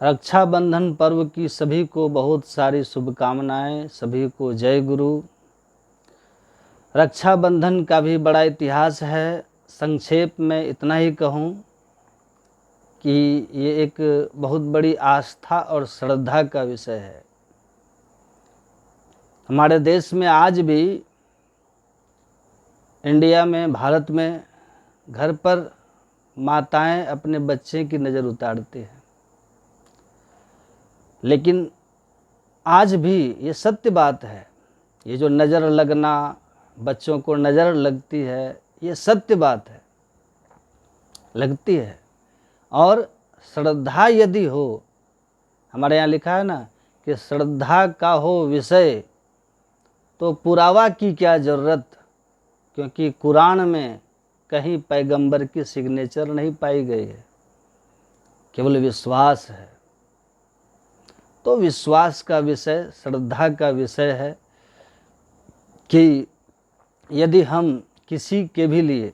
रक्षाबंधन पर्व की सभी को बहुत सारी शुभकामनाएं। सभी को जय गुरु। रक्षाबंधन का भी बड़ा इतिहास है। संक्षेप में इतना ही कहूँ कि ये एक बहुत बड़ी आस्था और श्रद्धा का विषय है। हमारे देश में आज भी, इंडिया में, भारत में घर पर माताएं अपने बच्चे की नज़र उतारती हैं। लेकिन आज भी ये सत्य बात है, ये जो नज़र लगना, बच्चों को नज़र लगती है, ये सत्य बात है, लगती है। और श्रद्धा यदि हो, हमारे यहाँ लिखा है ना कि श्रद्धा का हो विषय तो पुरावा की क्या ज़रूरत, क्योंकि कुरान में कहीं पैगंबर की सिग्नेचर नहीं पाई गई है, केवल विश्वास है। तो विश्वास का विषय, श्रद्धा का विषय है कि यदि हम किसी के भी लिए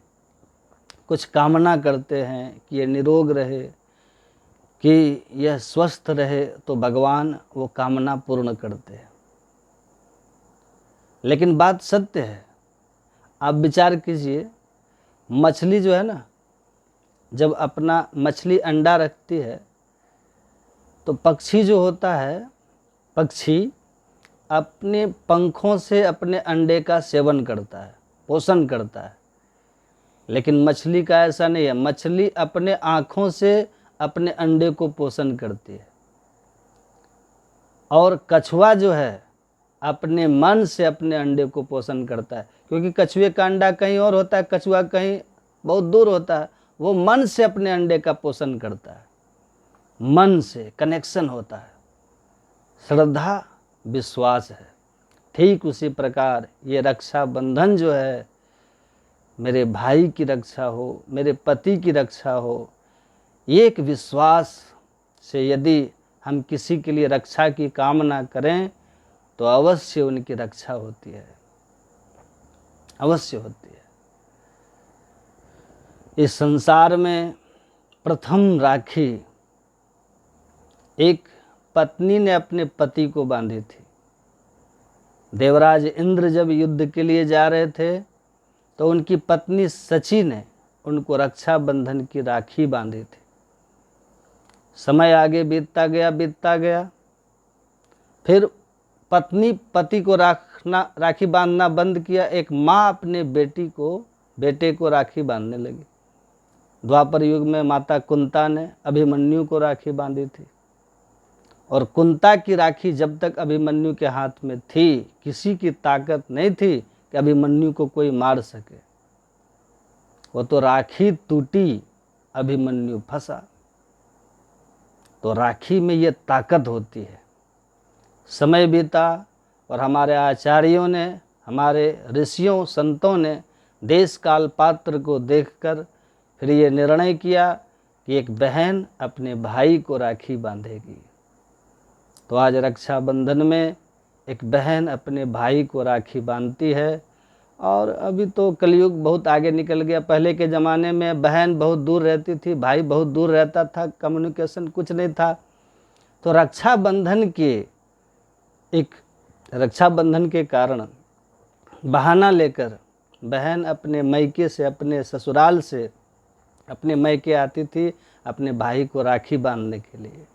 कुछ कामना करते हैं कि ये निरोग रहे, कि यह स्वस्थ रहे, तो भगवान वो कामना पूर्ण करते हैं। लेकिन बात सत्य है। आप विचार कीजिए, मछली जो है ना, जब अपना मछली अंडा रखती है तो पक्षी जो होता है, पक्षी अपने पंखों से अपने अंडे का सेवन करता है, पोषण करता है। लेकिन मछली का ऐसा नहीं है। मछली अपने आँखों से अपने अंडे को पोषण करती है। और कछुआ जो है अपने मन से अपने अंडे को पोषण करता है, क्योंकि कछुए का अंडा कहीं और होता है, कछुआ कहीं बहुत दूर होता है। वो मन से अपने अंडे का पोषण करता है, मन से कनेक्शन होता है। श्रद्धा विश्वास है। ठीक उसी प्रकार ये रक्षाबंधन जो है, मेरे भाई की रक्षा हो, मेरे पति की रक्षा हो, ये एक विश्वास से यदि हम किसी के लिए रक्षा की कामना करें तो अवश्य उनकी रक्षा होती है, अवश्य होती है। इस संसार में प्रथम राखी एक पत्नी ने अपने पति को बांधी थी। देवराज इंद्र जब युद्ध के लिए जा रहे थे तो उनकी पत्नी सची ने उनको रक्षाबंधन की राखी बांधी थी। समय आगे बीतता गया। फिर पत्नी पति को राखी बांधना बंद किया। एक माँ अपने बेटे को राखी बांधने लगी। द्वापर युग में माता कुंता ने अभिमन्यु को राखी बांधी थी। और कुंता की राखी जब तक अभिमन्यु के हाथ में थी, किसी की ताकत नहीं थी कि अभिमन्यु को कोई मार सके। वो तो राखी टूटी, अभिमन्यु फंसा। तो राखी में ये ताकत होती है। समय बीता और हमारे आचार्यों ने, हमारे ऋषियों संतों ने देश काल पात्र को देखकर फिर ये निर्णय किया कि एक बहन अपने भाई को राखी बांधेगी। तो आज रक्षाबंधन में एक बहन अपने भाई को राखी बांधती है। और अभी तो कलयुग बहुत आगे निकल गया। पहले के ज़माने में बहन बहुत दूर रहती थी, भाई बहुत दूर रहता था, कम्युनिकेशन कुछ नहीं था। तो रक्षाबंधन के कारण बहाना लेकर बहन अपने मैके से, अपने ससुराल से अपने मैके आती थी अपने भाई को राखी बांधने के लिए।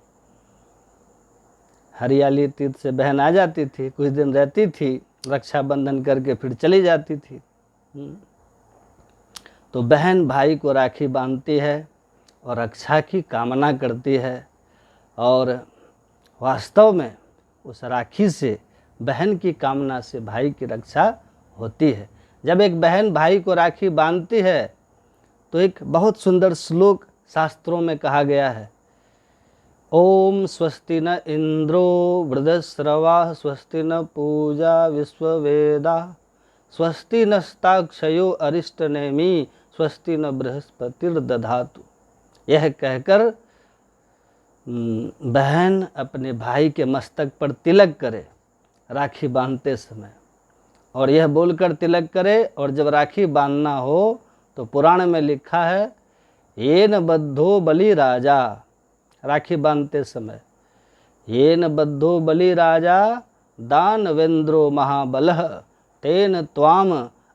हरियाली तीर्थ से बहन आ जाती थी, कुछ दिन रहती थी, रक्षाबंधन करके फिर चली जाती थी। तो बहन भाई को राखी बांधती है और रक्षा की कामना करती है। और वास्तव में उस राखी से, बहन की कामना से भाई की रक्षा होती है। जब एक बहन भाई को राखी बांधती है तो एक बहुत सुंदर श्लोक शास्त्रों में कहा गया है। ओम स्वस्ति न इंद्रो वृद्धश्रवा स्वस्ति न पूजा विश्ववेदा स्वस्ति नस्ताक्षयो अरिष्टनेमि स्वस्ति न बृहस्पतिर्दधातु। यह कहकर बहन अपने भाई के मस्तक पर तिलक करे राखी बांधते समय, और यह बोलकर तिलक करे। और जब राखी बांधना हो तो पुराण में लिखा है, येन बद्धो बलि राजा राखी बांधते समय, येन बद्धो बलि राजा दानवेंद्रो महाबलः तेन त्वाम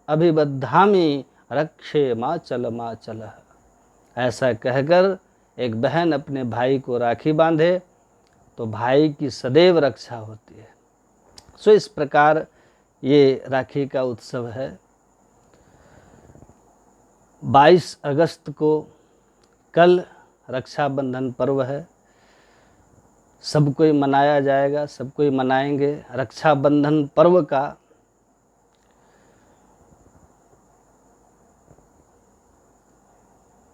अभिबद्धामि रक्षे माचल माचल। ऐसा कहकर एक बहन अपने भाई को राखी बांधे तो भाई की सदैव रक्षा होती है। सो इस प्रकार ये राखी का उत्सव है। 22 अगस्त को कल रक्षाबंधन पर्व है। सब कोई मनाया जाएगा, सब कोई मनाएंगे। रक्षाबंधन पर्व का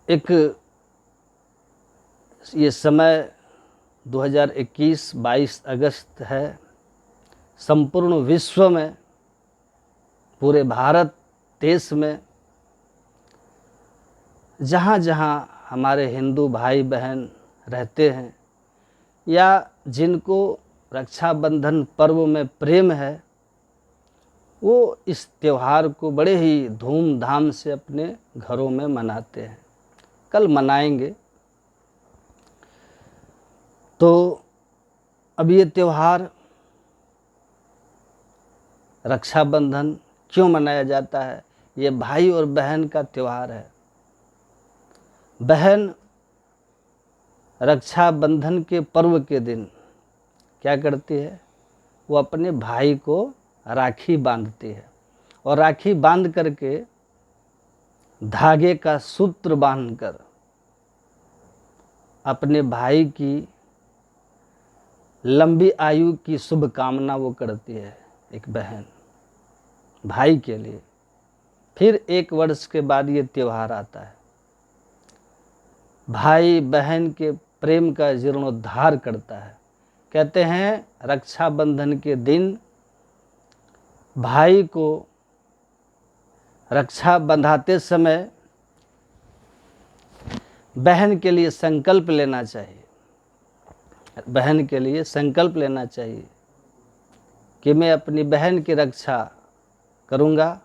एक ये समय 2021 22 अगस्त है। संपूर्ण विश्व में, पूरे भारत देश में जहाँ जहाँ हमारे हिंदू भाई बहन रहते हैं या जिनको रक्षाबंधन पर्व में प्रेम है, वो इस त्यौहार को बड़े ही धूमधाम से अपने घरों में मनाते हैं। कल मनाएंगे। तो अब ये त्यौहार रक्षाबंधन क्यों मनाया जाता है? ये भाई और बहन का त्यौहार है। बहन रक्षाबंधन के पर्व के दिन क्या करती है? वो अपने भाई को राखी बांधती है और राखी बांध करके धागे का सूत्र बांधकर अपने भाई की लंबी आयु की शुभ कामना वो करती है, एक बहन भाई के लिए। फिर 1 वर्ष के बाद ये त्यौहार आता है। भाई बहन के प्रेम का जीर्णोद्धार करता है। कहते हैं रक्षाबंधन के दिन भाई को रक्षा बंधाते समय बहन के लिए संकल्प लेना चाहिए। बहन के लिए संकल्प लेना चाहिए कि मैं अपनी बहन की रक्षा करूँगा,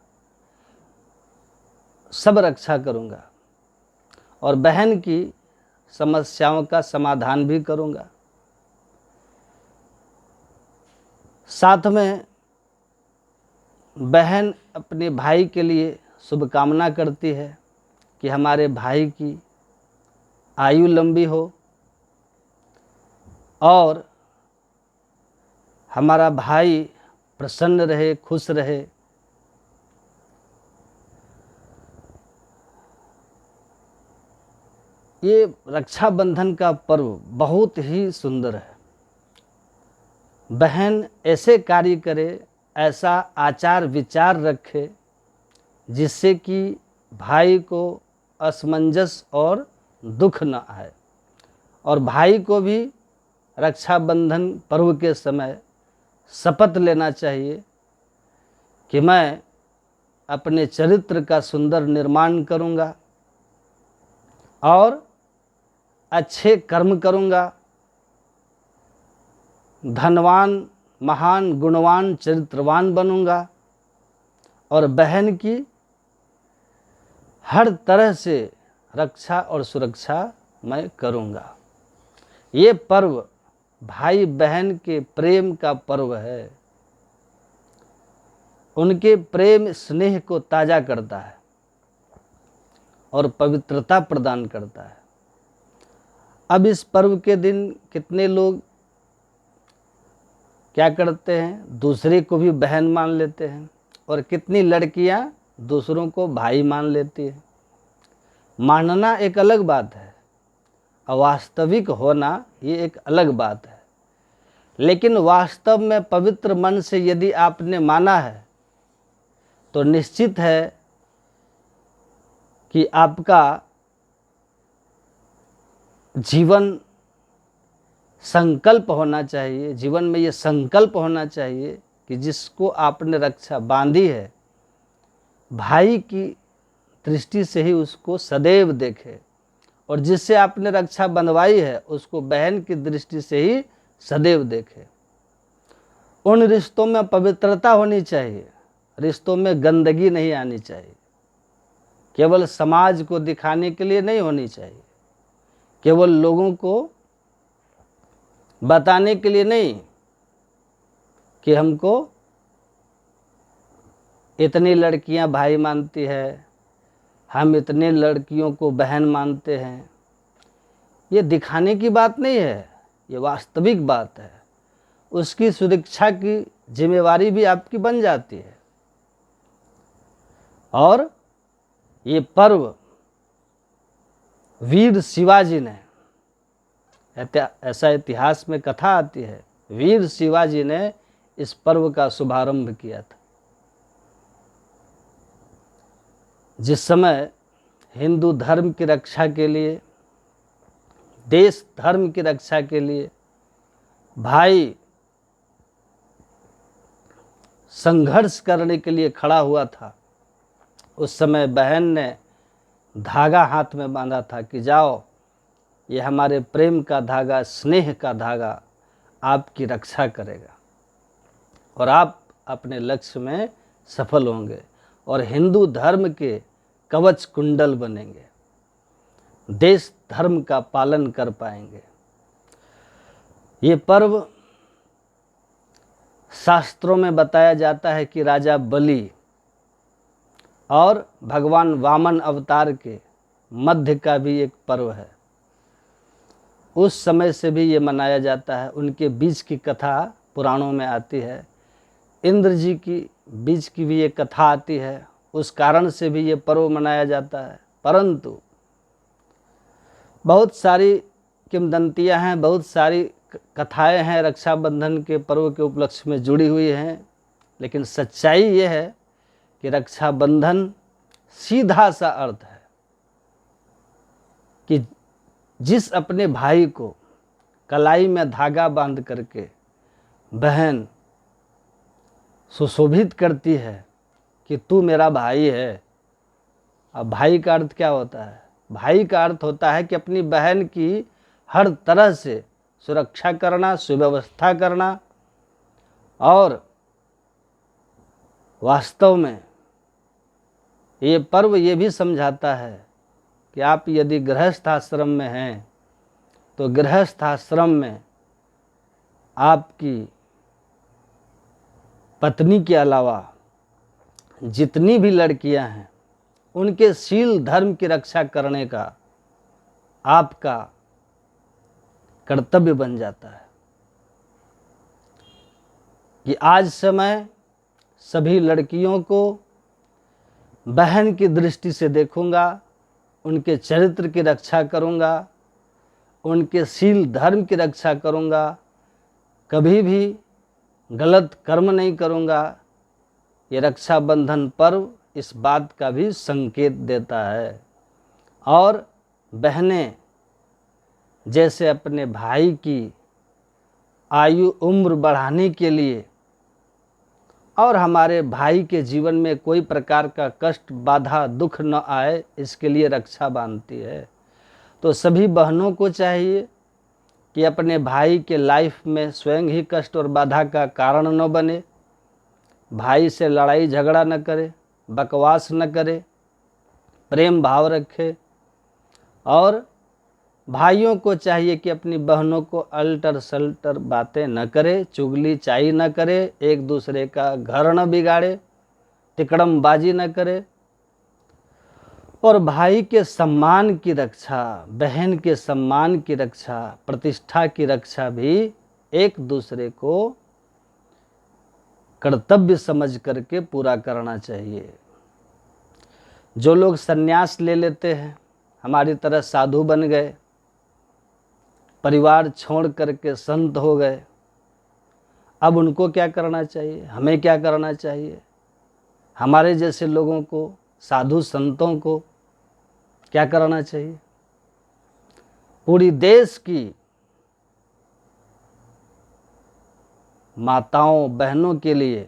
सब रक्षा करूँगा और बहन की समस्याओं का समाधान भी करूँगा। साथ में बहन अपने भाई के लिए शुभकामना करती है कि हमारे भाई की आयु लंबी हो और हमारा भाई प्रसन्न रहे, खुश रहे। ये रक्षाबंधन का पर्व बहुत ही सुंदर है। बहन ऐसे कार्य करे, ऐसा आचार विचार रखे जिससे कि भाई को असमंजस और दुख न आए, और भाई को भी रक्षाबंधन पर्व के समय शपथ लेना चाहिए कि मैं अपने चरित्र का सुंदर निर्माण करूँगा और अच्छे कर्म करूँगा, धनवान, महान, गुणवान, चरित्रवान बनूँगा और बहन की हर तरह से रक्षा और सुरक्षा मैं करूँगा। ये पर्व भाई बहन के प्रेम का पर्व है। उनके प्रेम स्नेह को ताज़ा करता है और पवित्रता प्रदान करता है। अब इस पर्व के दिन कितने लोग क्या करते हैं? दूसरे को भी बहन मान लेते हैं और कितनी लड़कियां दूसरों को भाई मान लेती हैं। मानना एक अलग बात है, अवास्तविक होना ये एक अलग बात है। लेकिन वास्तव में पवित्र मन से यदि आपने माना है तो निश्चित है कि आपका जीवन संकल्प होना चाहिए, जीवन में ये संकल्प होना चाहिए कि जिसको आपने रक्षा बांधी है भाई की दृष्टि से ही उसको सदैव देखे, और जिससे आपने रक्षा बंधवाई है उसको बहन की दृष्टि से ही सदैव देखे। उन रिश्तों में पवित्रता होनी चाहिए, रिश्तों में गंदगी नहीं आनी चाहिए। केवल समाज को दिखाने के लिए नहीं होनी चाहिए, केवल लोगों को बताने के लिए नहीं कि हमको इतनी लड़कियां भाई मानती है, हम इतने लड़कियों को बहन मानते हैं। ये दिखाने की बात नहीं है, ये वास्तविक बात है। उसकी सुरक्षा की जिम्मेवारी भी आपकी बन जाती है। और ये पर्व वीर शिवाजी ने, ऐसा इतिहास में कथा आती है, वीर शिवाजी ने इस पर्व का शुभारंभ किया था। जिस समय हिंदू धर्म की रक्षा के लिए, देश धर्म की रक्षा के लिए भाई संघर्ष करने के लिए खड़ा हुआ था, उस समय बहन ने धागा हाथ में बांधा था कि जाओ, ये हमारे प्रेम का धागा, स्नेह का धागा आपकी रक्षा करेगा और आप अपने लक्ष्य में सफल होंगे और हिंदू धर्म के कवच कुंडल बनेंगे, देश धर्म का पालन कर पाएंगे। ये पर्व शास्त्रों में बताया जाता है कि राजा बलि और भगवान वामन अवतार के मध्य का भी एक पर्व है। उस समय से भी ये मनाया जाता है। उनके बीच की कथा पुराणों में आती है। इंद्र जी की बीच की भी एक कथा आती है, उस कारण से भी ये पर्व मनाया जाता है। परंतु बहुत सारी किंवदंतियाँ हैं, बहुत सारी कथाएं हैं रक्षाबंधन के पर्व के उपलक्ष्य में जुड़ी हुई हैं, लेकिन सच्चाई ये है कि रक्षाबंधन सीधा सा अर्थ है कि जिस अपने भाई को कलाई में धागा बांध करके बहन सुशोभित करती है कि तू मेरा भाई है। अब भाई का अर्थ क्या होता है? भाई का अर्थ होता है कि अपनी बहन की हर तरह से सुरक्षा करना, सुव्यवस्था करना, और वास्तव में ये पर्व ये भी समझाता है कि आप यदि गृहस्थ आश्रम में हैं तो गृहस्थ आश्रम में आपकी पत्नी के अलावा जितनी भी लड़कियां हैं उनके शील धर्म की रक्षा करने का आपका कर्तव्य बन जाता है। कि आज से मैं सभी लड़कियों को बहन की दृष्टि से देखूंगा, उनके चरित्र की रक्षा करूंगा, उनके शील धर्म की रक्षा करूंगा, कभी भी गलत कर्म नहीं करूंगा। ये रक्षाबंधन पर्व इस बात का भी संकेत देता है। और बहनें जैसे अपने भाई की आयु उम्र बढ़ाने के लिए और हमारे भाई के जीवन में कोई प्रकार का कष्ट, बाधा, दुख न आए, इसके लिए रक्षा बांधती है। तो सभी बहनों को चाहिए कि अपने भाई के लाइफ में स्वयं ही कष्ट और बाधा का कारण न बने, भाई से लड़ाई झगड़ा न करे, बकवास न करे, प्रेम भाव रखे। और भाइयों को चाहिए कि अपनी बहनों को अल्टर सल्टर बातें न करे, चुगली चाई न करे, एक दूसरे का घर न बिगाड़े, तिकड़मबाजी न करे, और भाई के सम्मान की रक्षा, बहन के सम्मान की रक्षा, प्रतिष्ठा की रक्षा भी एक दूसरे को कर्तव्य समझ करके पूरा करना चाहिए। जो लोग संन्यास ले लेते हैं, हमारी तरह साधु बन गए, परिवार छोड़ करके संत हो गए, अब उनको क्या करना चाहिए? हमें क्या करना चाहिए? हमारे जैसे लोगों को, साधु संतों को क्या करना चाहिए? पूरी देश की माताओं बहनों के लिए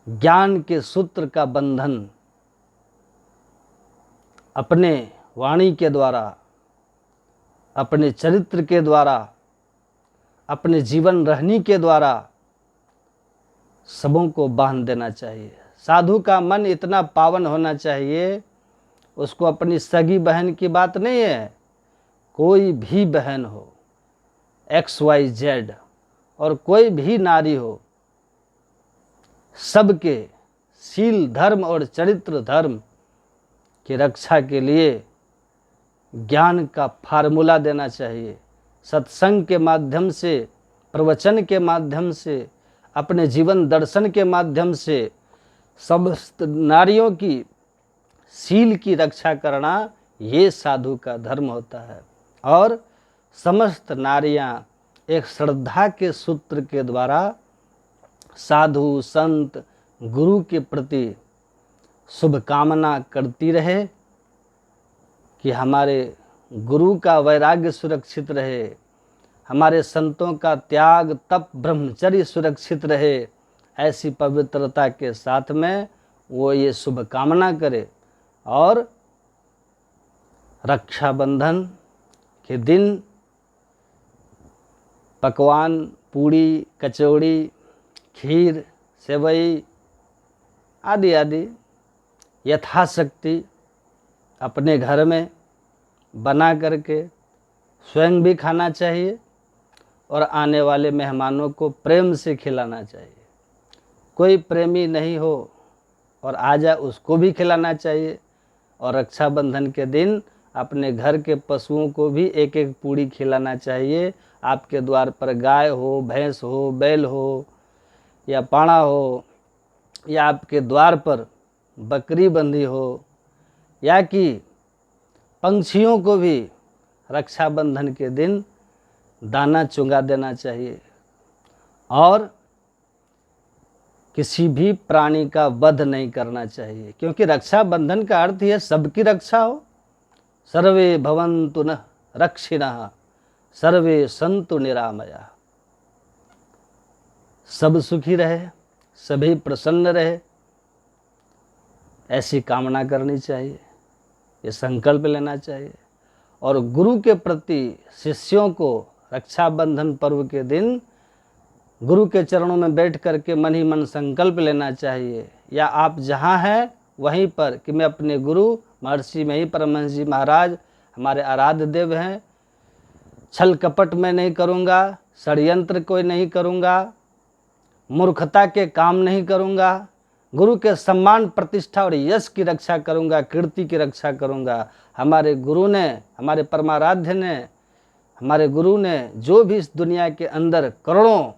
ज्ञान के सूत्र का बंधन अपने वाणी के द्वारा, अपने चरित्र के द्वारा, अपने जीवन रहनी के द्वारा सबों को बांध देना चाहिए। साधु का मन इतना पावन होना चाहिए, उसको अपनी सगी बहन की बात नहीं है, कोई भी बहन हो, XYZ और कोई भी नारी हो, सबके शील धर्म और चरित्र धर्म की रक्षा के लिए ज्ञान का फार्मूला देना चाहिए। सत्संग के माध्यम से, प्रवचन के माध्यम से, अपने जीवन दर्शन के माध्यम से समस्त नारियों की शील की रक्षा करना, ये साधु का धर्म होता है। और समस्त नारियां एक श्रद्धा के सूत्र के द्वारा साधु संत गुरु के प्रति शुभकामना करती रहे कि हमारे गुरु का वैराग्य सुरक्षित रहे, हमारे संतों का त्याग तप ब्रह्मचर्य सुरक्षित रहे। ऐसी पवित्रता के साथ में वो ये शुभकामना करे। और रक्षाबंधन के दिन पकवान, पूड़ी, कचौड़ी, खीर, सेवई आदि आदि यथाशक्ति अपने घर में बना करके स्वयं भी खाना चाहिए और आने वाले मेहमानों को प्रेम से खिलाना चाहिए। कोई प्रेमी नहीं हो और आ जाए उसको भी खिलाना चाहिए। और रक्षाबंधन के दिन अपने घर के पशुओं को भी एक एक पूड़ी खिलाना चाहिए। आपके द्वार पर गाय हो, भैंस हो, बैल हो या पाड़ा हो, या आपके द्वार पर बकरी बंधी हो, या कि पंछियों को भी रक्षाबंधन के दिन दाना चुंगा देना चाहिए। और किसी भी प्राणी का वध नहीं करना चाहिए, क्योंकि रक्षाबंधन का अर्थ है सबकी रक्षा हो। सर्वे भवन्तु नः रक्षिणः सर्वे सन्तु निरामया। सब सुखी रहे, सभी प्रसन्न रहे, ऐसी कामना करनी चाहिए, ये संकल्प लेना चाहिए। और गुरु के प्रति शिष्यों को रक्षाबंधन पर्व के दिन गुरु के चरणों में बैठ करके मन ही मन संकल्प लेना चाहिए, या आप जहाँ हैं वहीं पर, कि मैं अपने गुरु महर्षि में ही परमहंस जी महाराज हमारे आराध्य देव हैं, छल कपट में नहीं करूँगा, षड्यंत्र कोई नहीं करूँगा, मूर्खता के काम नहीं करूँगा, गुरु के सम्मान प्रतिष्ठा और यश की रक्षा करूँगा, कीर्ति की रक्षा करूँगा। हमारे गुरु ने, हमारे परमाराध्य ने, हमारे गुरु ने जो भी इस दुनिया के अंदर करोड़ों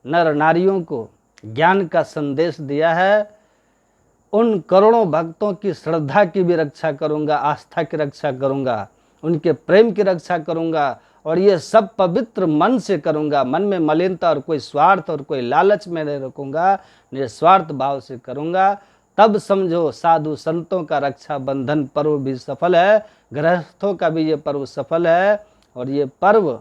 नर नारियों को ज्ञान का संदेश दिया है, उन करोड़ों भक्तों की श्रद्धा की भी रक्षा करूँगा, आस्था की रक्षा करूँगा, उनके प्रेम की रक्षा करूँगा। और ये सब पवित्र मन से करूँगा। मन में मलिनता और कोई स्वार्थ और कोई लालच में नहीं रखूँगा, निस्वार्थ भाव से करूँगा। तब समझो साधु संतों का रक्षाबंधन पर्व भी सफल है, गृहस्थों का भी ये पर्व सफल है। और ये पर्व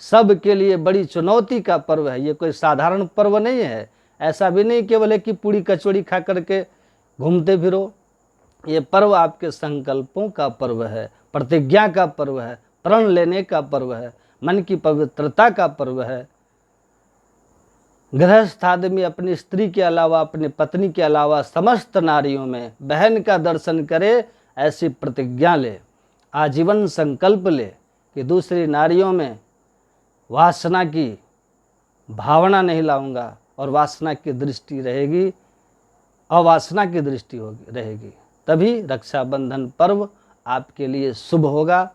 सब के लिए बड़ी चुनौती का पर्व है, ये कोई साधारण पर्व नहीं है। ऐसा भी नहीं केवल है कि पूड़ी कचौड़ी खा करके घूमते फिरो। ये पर्व आपके संकल्पों का पर्व है, प्रतिज्ञा का पर्व है, प्रण लेने का पर्व है, मन की पवित्रता का पर्व है। गृहस्थ आदमी अपनी स्त्री के अलावा, अपनी पत्नी के अलावा समस्त नारियों में बहन का दर्शन करे, ऐसी प्रतिज्ञा ले, आजीवन संकल्प ले कि दूसरी नारियों में वासना की भावना नहीं लाऊंगा, और वासना की दृष्टि रहेगी, अवासना की दृष्टि रहेगी। तभी रक्षाबंधन पर्व आपके लिए शुभ होगा,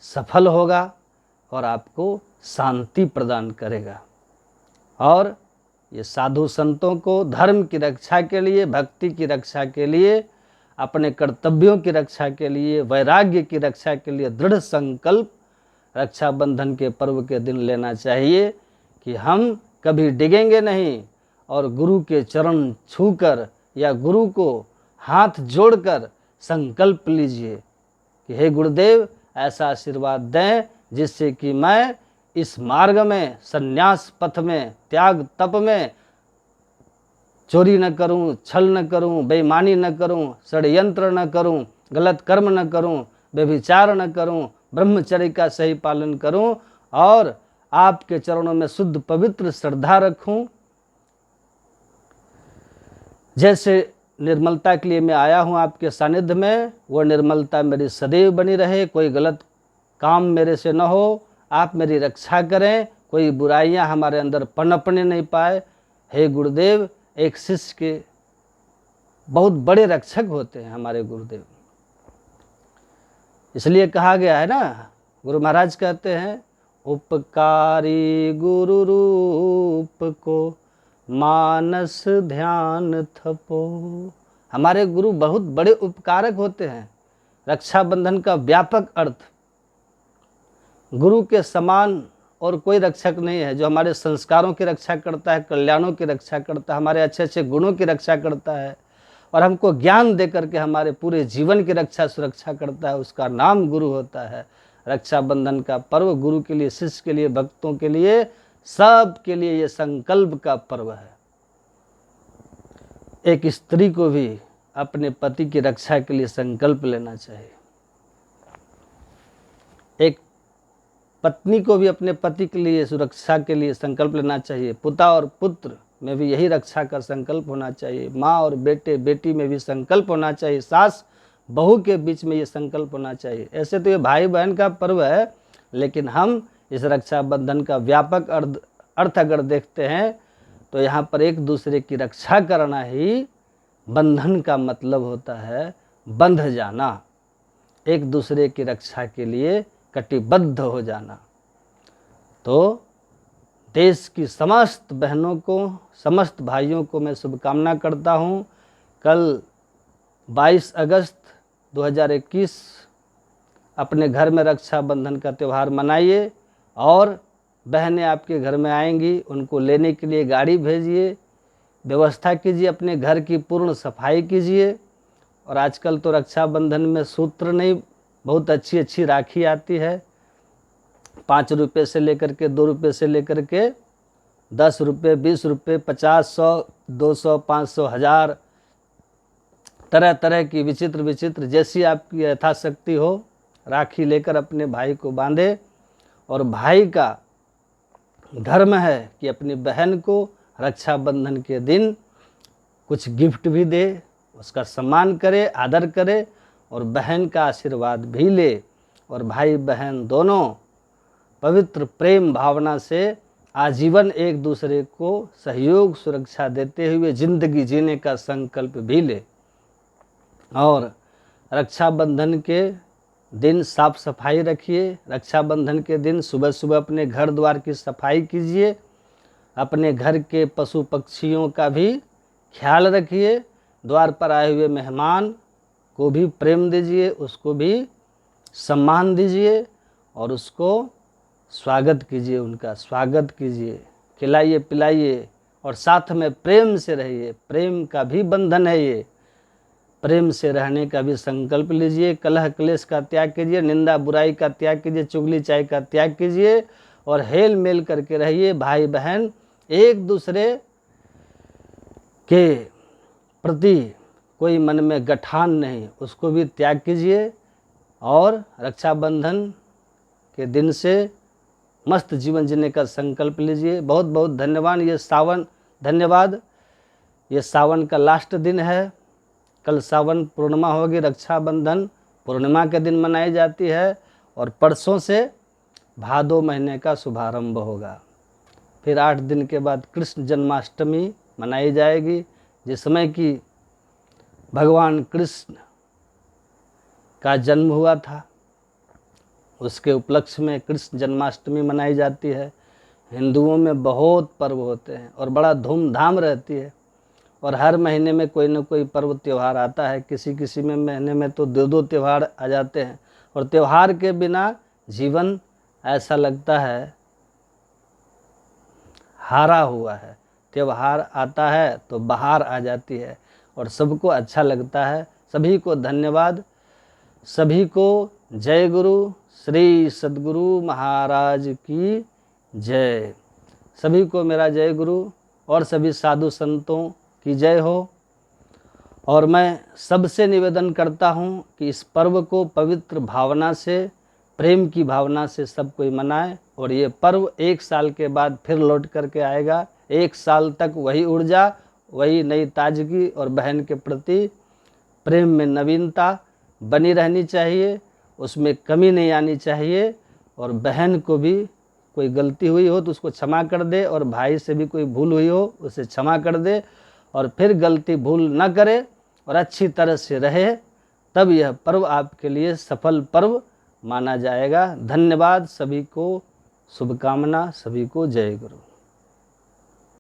सफल होगा और आपको शांति प्रदान करेगा। और ये साधु संतों को धर्म की रक्षा के लिए, भक्ति की रक्षा के लिए, अपने कर्तव्यों की रक्षा के लिए, वैराग्य की रक्षा के लिए दृढ़ संकल्प रक्षाबंधन के पर्व के दिन लेना चाहिए कि हम कभी डिगेंगे नहीं। और गुरु के चरण छूकर या गुरु को हाथ जोड़कर संकल्प लीजिए कि हे गुरुदेव, ऐसा आशीर्वाद दें जिससे कि मैं इस मार्ग में, संन्यास पथ में, त्याग तप में चोरी न करूं, छल न करूं, बेईमानी न करूं, षड्यंत्र न करूं, गलत कर्म न करूं, व्यभिचार न करूं, ब्रह्मचर्य का सही पालन करूं और आपके चरणों में शुद्ध पवित्र श्रद्धा रखूं। जैसे निर्मलता के लिए मैं आया हूं आपके सानिध्य में, वो निर्मलता मेरी सदैव बनी रहे, कोई गलत काम मेरे से न हो, आप मेरी रक्षा करें, कोई बुराइयां हमारे अंदर पनपने नहीं पाए। हे गुरुदेव, एक शिष्य के बहुत बड़े रक्षक होते हैं हमारे गुरुदेव। इसलिए कहा गया है ना, गुरु महाराज कहते हैं, उपकारी गुरु रूप को मानस ध्यान थपो। हमारे गुरु बहुत बड़े उपकारक होते हैं। रक्षाबंधन का व्यापक अर्थ, गुरु के समान और कोई रक्षक नहीं है, जो हमारे संस्कारों की रक्षा करता है, कल्याणों की रक्षा करता है, हमारे अच्छे अच्छे गुणों की रक्षा करता है और हमको ज्ञान दे करके हमारे पूरे जीवन की रक्षा सुरक्षा करता है। उसका नाम गुरु होता है। रक्षाबंधन का पर्व गुरु के लिए, शिष्य के लिए, भक्तों के लिए, सब के लिए ये संकल्प का पर्व है। एक स्त्री को भी अपने पति की रक्षा के लिए संकल्प लेना चाहिए। एक पत्नी को भी अपने पति के लिए, सुरक्षा के लिए संकल्प लेना चाहिए। पिता और पुत्र में भी यही रक्षा का संकल्प होना चाहिए। माँ और बेटे बेटी में भी संकल्प होना चाहिए। सास बहू के बीच में ये संकल्प होना चाहिए। ऐसे तो ये भाई बहन का पर्व है, लेकिन हम इस रक्षाबंधन का व्यापक अर्थ अगर देखते हैं तो यहाँ पर एक दूसरे की रक्षा करना ही बंधन का मतलब होता है। बंध जाना, एक दूसरे की रक्षा के लिए कटिबद्ध हो जाना। तो देश की समस्त बहनों को, समस्त भाइयों को मैं शुभकामना करता हूँ। कल 22 अगस्त 2021 अपने घर में रक्षाबंधन का त्यौहार मनाइए और बहनें आपके घर में आएंगी, उनको लेने के लिए गाड़ी भेजिए, व्यवस्था कीजिए, अपने घर की पूर्ण सफाई कीजिए। और आजकल तो रक्षाबंधन में सूत्र नहीं, बहुत अच्छी अच्छी राखी आती है। 5 रुपये से लेकर के 2 रुपये से लेकर के 10 रुपये, 20 रुपये, 50, 100, 200, 500, 1000, तरह तरह की विचित्र विचित्र जैसी आपकी यथाशक्ति हो राखी लेकर अपने भाई को बांधे। और भाई का धर्म है कि अपनी बहन को रक्षाबंधन के दिन कुछ गिफ्ट भी दे, उसका सम्मान करे, आदर करे और बहन का आशीर्वाद भी ले। और भाई बहन दोनों पवित्र प्रेम भावना से आजीवन एक दूसरे को सहयोग सुरक्षा देते हुए जिंदगी जीने का संकल्प भी ले। और रक्षाबंधन के दिन साफ सफाई रखिए। रक्षाबंधन के दिन सुबह सुबह अपने घर द्वार की सफाई कीजिए। अपने घर के पशु पक्षियों का भी ख्याल रखिए। द्वार पर आए हुए मेहमान को भी प्रेम दीजिए, उसको भी सम्मान दीजिए और उसको स्वागत कीजिए, उनका स्वागत कीजिए, खिलाइए पिलाइए और साथ में प्रेम से रहिए। प्रेम का भी बंधन है ये, प्रेम से रहने का भी संकल्प लीजिए। कलह क्लेश का त्याग कीजिए, निंदा बुराई का त्याग कीजिए, चुगली चाय का त्याग कीजिए और हेल मेल करके रहिए। भाई बहन एक दूसरे के प्रति कोई मन में गठान नहीं, उसको भी त्याग कीजिए और रक्षाबंधन के दिन से मस्त जीवन जीने का संकल्प लीजिए। बहुत बहुत धन्यवाद। ये सावन का लास्ट दिन है। कल सावन पूर्णिमा होगी। रक्षाबंधन पूर्णिमा के दिन मनाई जाती है और परसों से भादो महीने का शुभारंभ होगा। फिर 8 दिन के बाद कृष्ण जन्माष्टमी मनाई जाएगी, जिसमें कि भगवान कृष्ण का जन्म हुआ था। उसके उपलक्ष्य में कृष्ण जन्माष्टमी मनाई जाती है। हिंदुओं में बहुत पर्व होते हैं और बड़ा धूमधाम रहती है और हर महीने में कोई न कोई पर्व त्यौहार आता है। किसी किसी में महीने में तो 2-2 त्यौहार आ जाते हैं और त्यौहार के बिना जीवन ऐसा लगता है हारा हुआ है। त्यौहार आता है तो बहार आ जाती है और सबको अच्छा लगता है। सभी को धन्यवाद। सभी को जय गुरु। श्री सद्गुरु महाराज की जय। सभी को मेरा जय गुरु और सभी साधु संतों की जय हो। और मैं सबसे निवेदन करता हूँ कि इस पर्व को पवित्र भावना से, प्रेम की भावना से सब कोई मनाए। और ये पर्व 1 साल के बाद फिर लौट करके आएगा। 1 साल तक वही ऊर्जा, वही नई ताजगी और बहन के प्रति प्रेम में नवीनता बनी रहनी चाहिए, उसमें कमी नहीं आनी चाहिए। और बहन को भी कोई गलती हुई हो तो उसको क्षमा कर दे, और भाई से भी कोई भूल हुई हो उसे क्षमा कर दे, और फिर गलती भूल न करे और अच्छी तरह से रहे, तब यह पर्व आपके लिए सफल पर्व माना जाएगा। धन्यवाद, सभी को शुभकामना, सभी को जय गुरु।